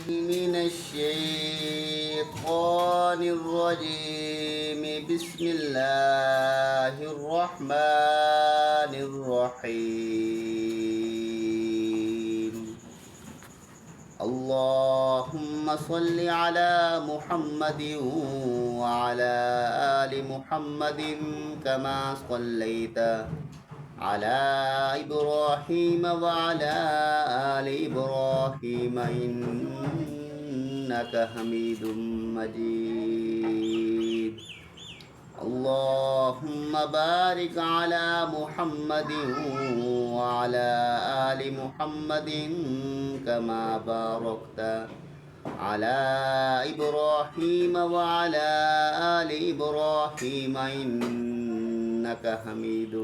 من الشيطان الرجيم. بسم الله الرحمن الرحيم. اللهم صل على محمد وعلى آل محمد كما صليت على إبراهيم وعلى آل إبراهيم إنك حميد مجيد. اللهم بارك على محمد وعلى آل محمد كما باركت على إبراهيم وعلى آل إبراهيم إنك حميد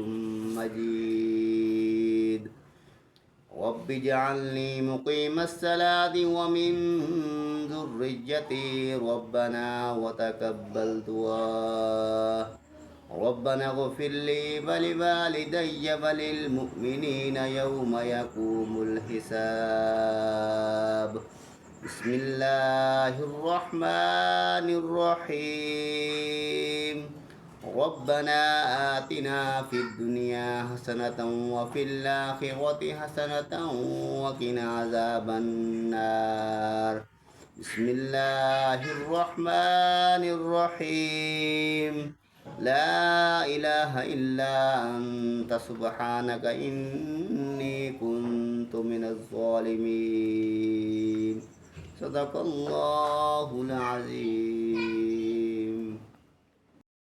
مجيد. رب اجعلني مقيم الصلاة ومن ذريتي ربنا وتقبل دعاء. ربنا اغفر لي ولوالدي وللمؤمنين يوم يقوم الحساب. بسم الله الرحمن الرحيم. ربنا آتنا في الدنيا حسنة وفي الآخرة حسنة وقنا عذاب النار. بسم الله الرحمن الرحيم. لا إله إلا أنت سبحانك إني كنت من الظالمين. صدق الله العظيم.